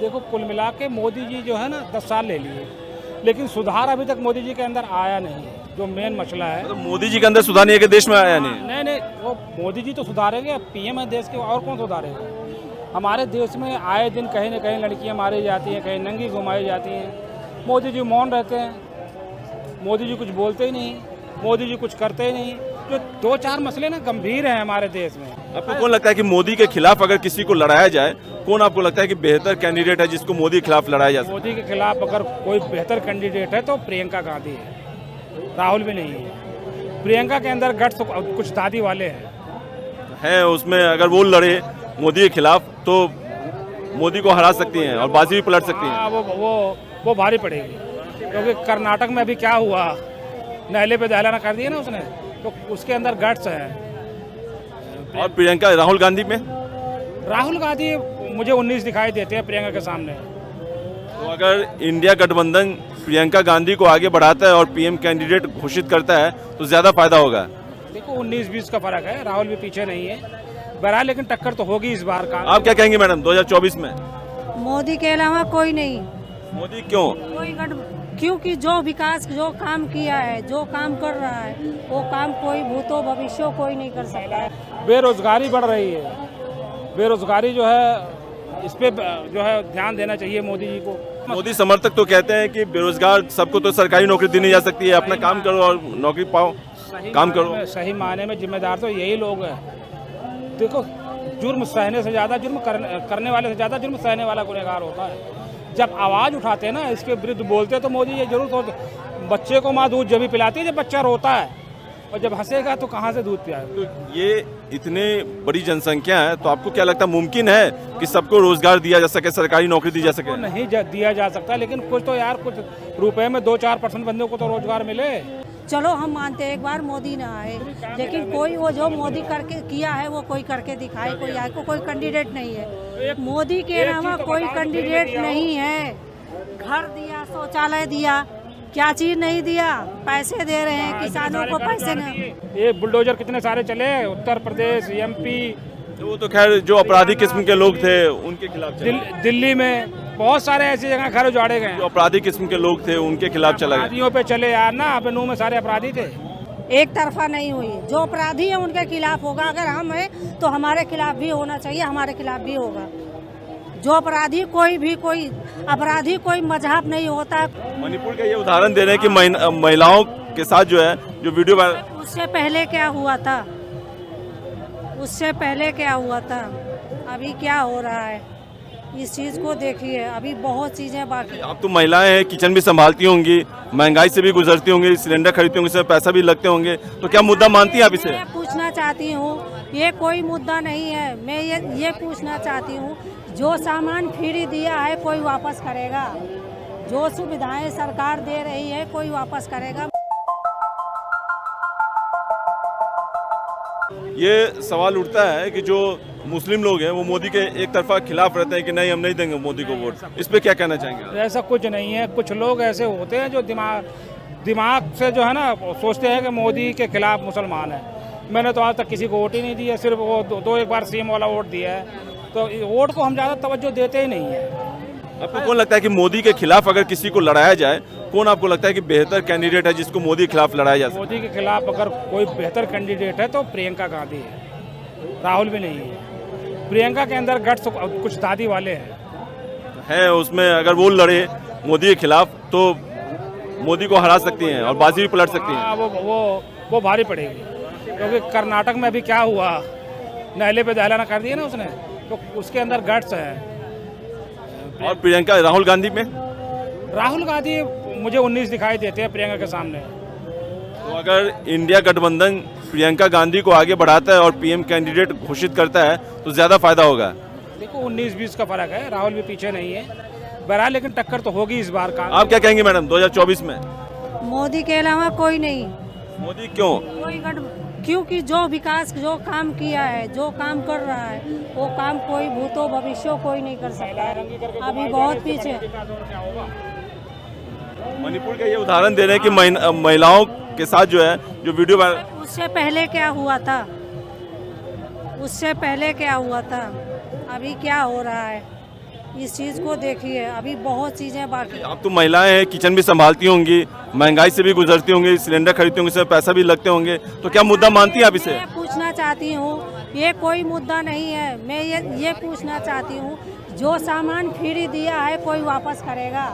देखो कुल मिला के मोदी जी जो है ना 10 साल ले लिए, लेकिन सुधार अभी तक मोदी जी के अंदर आया नहीं है। जो मेन मसला है तो मोदी जी के अंदर सुधार नहीं है कि देश में आया नहीं? नहीं नहीं, वो मोदी जी तो सुधारेंगे, पीएम है देश के, और कौन सुधारेगा। हमारे देश में आए दिन कहीं न कहीं लड़कियां मारी जाती हैं, कहीं नंगी घुमाई जाती हैं। मोदी जी मौन रहते हैं, मोदी जी कुछ बोलते ही नहीं, मोदी जी कुछ करते ही नहीं। जो 2-4 मसले ना गंभीर हैं हमारे देश में। आपको कौन लगता है कि मोदी के खिलाफ अगर किसी को लड़ाया जाए, कौन आपको लगता है कि बेहतर कैंडिडेट है जिसको मोदी के खिलाफ लड़ाया जा सकता मोदी के खिलाफ अगर कोई बेहतर कैंडिडेट है तो प्रियंका गांधी है, राहुल भी नहीं है। प्रियंका के अंदर गट्स कुछ दादी वाले हैं। उसमें अगर वो लड़े मोदी के खिलाफ तो मोदी को हरा सकती हैं और बाजी भी पलट सकती हैं। हाँ, वो भारी पड़ेगी, क्योंकि कर्नाटक में अभी क्या हुआ, नहले पे दहला कर दिया ना उसने, तो उसके अंदर गट्स है। और प्रियंका राहुल गांधी में राहुल गांधी मुझे 19 दिखाई देते हैं प्रियंका के सामने। तो अगर इंडिया गठबंधन प्रियंका गांधी को आगे बढ़ाता है और पीएम कैंडिडेट घोषित करता है तो ज्यादा फायदा होगा। देखो 19-20 का फर्क है, राहुल भी पीछे नहीं है बहरहाल, लेकिन टक्कर तो होगी इस बार का। आप क्या कहेंगे मैडम 2024 में? मोदी के अलावा कोई नहीं। मोदी क्यों? कोई क्योंकि जो विकास जो काम किया है, जो काम कर रहा है, वो काम कोई भूतो भविष्य कोई नहीं कर सकता है। बेरोजगारी बढ़ रही है, बेरोजगारी जो है इस पे जो है ध्यान देना चाहिए मोदी जी को। मोदी समर्थक तो कहते हैं कि बेरोजगार सबको तो सरकारी नौकरी दी नहीं जा सकती है, अपना काम करो और नौकरी पाओ, काम करो। सही मायने में जिम्मेदार तो यही लोग हैं। देखो जुर्म सहने से ज़्यादा जुर्म करने वाले से ज़्यादा जुर्म सहने वाला गुनहगार होता है। जब आवाज़ उठाते हैं ना, इसके विरुद्ध बोलते हैं, तो मोदी ये जरूर सोचते, बच्चे को माँ दूध जब भी पिलाती है जब बच्चा रोता है, और जब हंसेगा तो कहाँ से दूध पिलाएगा। तो ये इतने बड़ी जनसंख्या है, तो आपको क्या लगता है मुमकिन है कि सबको रोजगार दिया जा सके, सरकारी नौकरी दी जा सके? नहीं दिया जा सकता, लेकिन कुछ तो यार कुछ रुपए में 2-4% बंदों को तो रोजगार मिले। चलो हम मानते हैं एक बार मोदी ना आए, लेकिन कोई वो जो मोदी करके किया है वो कोई करके दिखाए। कोई आए कोई कैंडिडेट नहीं है, मोदी के अलावा कोई कैंडिडेट नहीं है। घर दिया, शौचालय दिया, क्या चीज नहीं दिया? पैसे दे रहे हैं किसानों को, पैसे नहीं। ये बुलडोजर कितने सारे चले, उत्तर प्रदेश, एमपी। वो तो खैर जो अपराधी किस्म के लोग थे उनके खिलाफ चला। दिल्ली में बहुत सारे ऐसी जगह घर उजाड़े गए, जो अपराधी किस्म के लोग थे उनके खिलाफ चला गया। अपराधियों पे चले यार ना, अबनू में सारे अपराधी थे। एक तरफा नहीं हुई, जो अपराधी है उनके खिलाफ होगा। अगर हम है तो हमारे खिलाफ भी होना चाहिए, हमारे खिलाफ भी होगा। जो अपराधी कोई अपराधी कोई मजहब नहीं होता है। मणिपुर का ये उदाहरण दे रहे हैं कि महिलाओं के साथ जो है जो वीडियो उससे पहले क्या हुआ था, उससे पहले क्या हुआ था, अभी क्या हो रहा है, इस चीज़ को देखिए। अभी बहुत चीज़ें बाकी। आप तो महिलाएं हैं, किचन भी संभालती होंगी, महंगाई से भी गुजरती होंगी, सिलेंडर खरीदती होंगी, इसमें पैसा भी लगते होंगे, तो क्या मुद्दा मानती हैं आप इसे? मैं पूछना चाहती हूँ, ये कोई मुद्दा नहीं है। मैं ये पूछना चाहती हूँ, जो सामान फ्री दिया है कोई वापस करेगा? जो सुविधाएं सरकार दे रही है कोई वापस करेगा? ये सवाल उठता है कि जो मुस्लिम लोग हैं वो मोदी के एक तरफा खिलाफ रहते हैं कि नहीं हम नहीं देंगे मोदी को वोट। इस पे क्या कहना चाहेंगे? ऐसा कुछ नहीं है, कुछ लोग ऐसे होते हैं जो दिमाग से जो है ना सोचते हैं कि मोदी के खिलाफ मुसलमान है। मैंने तो आज तक किसी को वोट ही नहीं दिया, सिर्फ वो दो एक बार सीएम वाला वोट दिया है, तो वोट को हम ज़्यादा तवज्जो देते ही नहीं है। आपको कौन लगता है कि मोदी के खिलाफ अगर किसी को लड़ाया जाए, कौन आपको लगता है कि बेहतर कैंडिडेट है जिसको मोदी के खिलाफ लड़ाया जा सके? मोदी के खिलाफ अगर कोई बेहतर कैंडिडेट है तो प्रियंका गांधी है, राहुल भी नहीं है। प्रियंका के अंदर गट्स कुछ दादी वाले हैं। उसमें अगर वो लड़े मोदी के खिलाफ तो मोदी को हरा सकती हैं और बाजी भी पलट सकती हैं। हाँ, वो भारी पड़ेगी, क्योंकि कर्नाटक में अभी क्या हुआ, नहले पे दहला कर दिया ना उसने, तो उसके अंदर गट्स है। और प्रियंका राहुल गांधी में राहुल गांधी मुझे 19 दिखाई देते हैं प्रियंका के सामने। तो अगर इंडिया गठबंधन प्रियंका गांधी को आगे बढ़ाता है और पीएम कैंडिडेट घोषित करता है तो ज्यादा फायदा होगा। देखो 19-20 का फर्क है, राहुल भी पीछे नहीं है बहरहाल, लेकिन टक्कर तो होगी इस बार का। आप क्या कहेंगे मैडम 2024 में? मोदी के अलावा कोई नहीं। मोदी क्यों? क्योंकि जो विकास जो काम किया है, जो काम कर रहा है, वो काम कोई भूतो भविष्य कोई नहीं कर सकता है। अभी बहुत पीछे। मणिपुर का ये उदाहरण दे रहे हैं कि महिलाओं के साथ जो है जो वीडियो उससे पहले क्या हुआ था, उससे पहले क्या हुआ था, अभी क्या हो रहा है, इस चीज़ को देखिए, अभी बहुत चीज़ें बाकी। आप तो महिलाएं हैं, किचन भी संभालती होंगी, महंगाई से भी गुजरती होंगी, सिलेंडर खरीदती होंगी, इसमें पैसा भी लगते होंगे, तो क्या मुद्दा मानती हैं आप इसे? मैं पूछना चाहती हूँ, ये कोई मुद्दा नहीं है। मैं ये पूछना चाहती हूँ, जो सामान फ्री दिया है कोई वापस करेगा?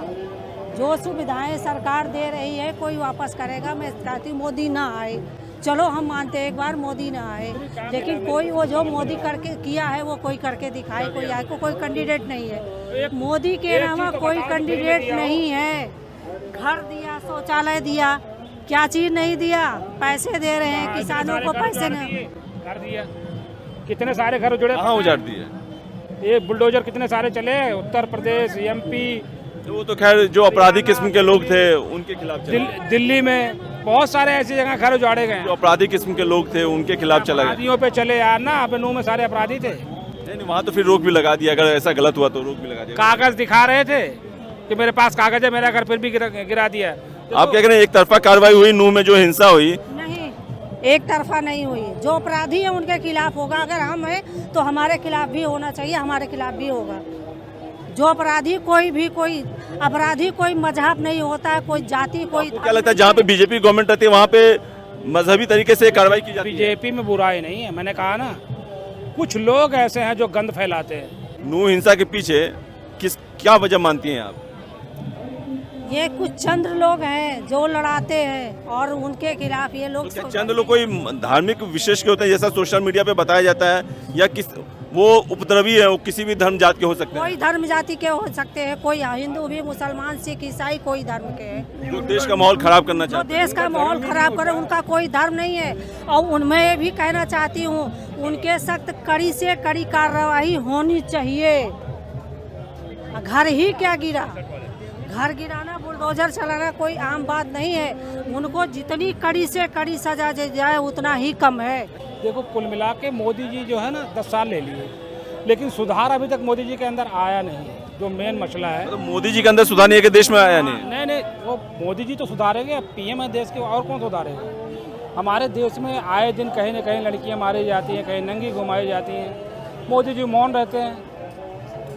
जो सुविधाएं सरकार दे रही है कोई वापस करेगा? मैं चाहती हूँ मोदी ना आए। चलो हम मानते हैं एक बार मोदी ना आए, लेकिन कोई वो जो मोदी करके किया है वो कोई करके दिखाए, कोई आए। कोई कैंडिडेट नहीं है, मोदी के अलावा कोई कैंडिडेट नहीं है। घर दिया, शौचालय दिया, क्या चीज़ नहीं दिया? पैसे दे रहे हैं किसानों को, पैसे नहीं। घर दिया, कितने सारे घर उजड़े, कहाँ उजाड़ दिए? ये बुलडोजर कितने सारे चले, उत्तर प्रदेश, एमपी, तो वो तो खैर जो अपराधी किस्म के लोग थे उनके खिलाफ चला। दिल्ली में बहुत सारे ऐसी जगह घर उजाड़े गए। जो अपराधी किस्म के लोग थे उनके खिलाफ चला गया। अपराधियों पे चले यार ना, अब नू में सारे अपराधी थे। नहीं, वहाँ तो फिर रोक भी लगा दिया, अगर ऐसा गलत हुआ तो रोक भी लगा दिया। कागज दिखा रहे थे कि मेरे पास कागज है, मेरा घर फिर भी गिरा दिया। आप क्या कह रहे हैं, एक तरफा कार्रवाई हुई नूह में, जो हिंसा हुई? नहीं, एक तरफा नहीं हुई। जो अपराधी है उनके खिलाफ होगा। अगर हम हैं तो हमारे खिलाफ भी होना चाहिए, हमारे खिलाफ भी होगा। जो अपराधी कोई अपराधी कोई मजहब नहीं होता है, कोई जाति, कोई। क्या लगता है जहाँ पे बीजेपी गवर्नमेंट रहती है वहाँ पे मजहबी तरीके से कार्रवाई की जाती है? बीजेपी में बुराई नहीं है, मैंने कहा ना, कुछ लोग ऐसे हैं जो गंद फैलाते हैं। नूह हिंसा के पीछे क्या वजह मानती हैं आप? ये कुछ चंद लोग हैं जो लड़ाते हैं और उनके खिलाफ ये लोग। क्या चंद लोग कोई धार्मिक विशेष के होते हैं, जैसा सोशल मीडिया पे बताया जाता है, या वो उपद्रवी है, वो किसी भी धर्म जाति के हो सकते हैं? कोई धर्म जाति के हो सकते हैं, कोई हिंदू भी, मुसलमान, सिख, ईसाई, कोई धर्म के हैं। जो देश का माहौल खराब करना जो चाहते हैं। देश का माहौल खराब करे, उनका कोई धर्म नहीं है। और उनमें ये भी कहना चाहती हूँ, उनके सख्त कड़ी से कड़ी कार्रवाई होनी चाहिए। घर ही क्या गिरा, घर गिराना, बुलडोजर चलाना कोई आम बात नहीं है। उनको जितनी कड़ी से कड़ी सजा दी जाए उतना ही कम है। देखो, कुल मिला के मोदी जी जो है ना 10 साल ले लिए, लेकिन सुधार अभी तक मोदी जी के अंदर आया नहीं, जो मेन मसला है। मतलब मोदी जी के अंदर सुधार नहीं है कि देश में आया नहीं? नहीं, वो मोदी जी तो सुधारेंगे, पीएम है देश के, और कौन सुधारेगा? हमारे देश में आए दिन कहीं न कहीं लड़कियां मारी जाती हैं, कहीं नंगी घुमाई जाती हैं। मोदी जी मौन रहते हैं,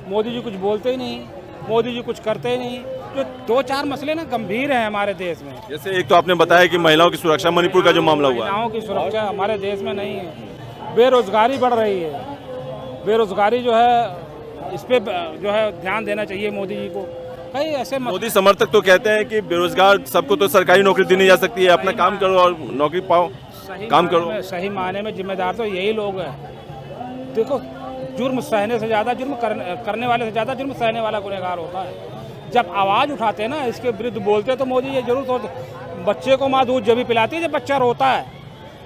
मोदी जी कुछ बोलते ही नहीं, मोदी जी कुछ करते ही नहीं। जो 2-4 मसले ना गंभीर हैं हमारे देश में। जैसे एक तो आपने बताया कि महिलाओं की सुरक्षा, मणिपुर का जो मामला हुआ है। महिलाओं की सुरक्षा हमारे देश में नहीं है। बेरोजगारी बढ़ रही है, बेरोजगारी जो है, इस पे जो है ध्यान देना चाहिए मोदी जी को। कई ऐसे मोदी समर्थक तो कहते हैं कि बेरोजगार सबको तो सरकारी नौकरी दी नहीं जा सकती है, अपना काम करो और नौकरी पाओ, काम करो। सही मायने में जिम्मेदार तो यही लोग हैं। देखो, जुर्म सहने से ज़्यादा जुर्म करने वाले से ज़्यादा जुर्म सहने वाला गुनहगार होता है। जब आवाज़ उठाते हैं ना, इसके विरुद्ध बोलते हैं, तो मोदी ये जरूर सोचते, बच्चे को माँ दूध जब भी पिलाती है जब बच्चा रोता है,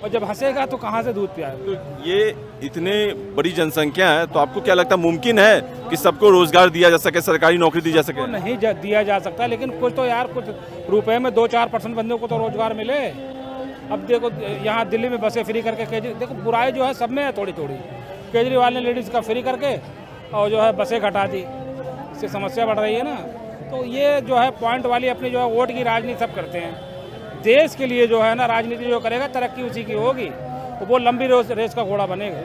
और जब हंसेगा तो कहाँ से दूध पियाएगा? तो ये इतने बड़ी जनसंख्या है, तो आपको क्या लगता है मुमकिन है कि सबको रोजगार दिया जा सके, सरकारी नौकरी दी जा सके? तो नहीं दिया जा सकता, लेकिन कुछ तो यार, कुछ रुपए में 2-4% बंदों को तो रोजगार मिले। अब देखो, यहाँ दिल्ली में बसें फ्री करके, देखो बुराई जो है सब में है थोड़ी थोड़ी। केजरीवाल ने लेडीज़ का फ्री करके और जो है बसें घटा दी, इससे समस्या बढ़ रही है ना। तो ये जो है पॉइंट वाली अपनी जो है वोट की राजनीति सब करते हैं। देश के लिए जो है ना राजनीति जो करेगा, तरक्की उसी की होगी, तो वो लंबी रेस का घोड़ा बनेगा।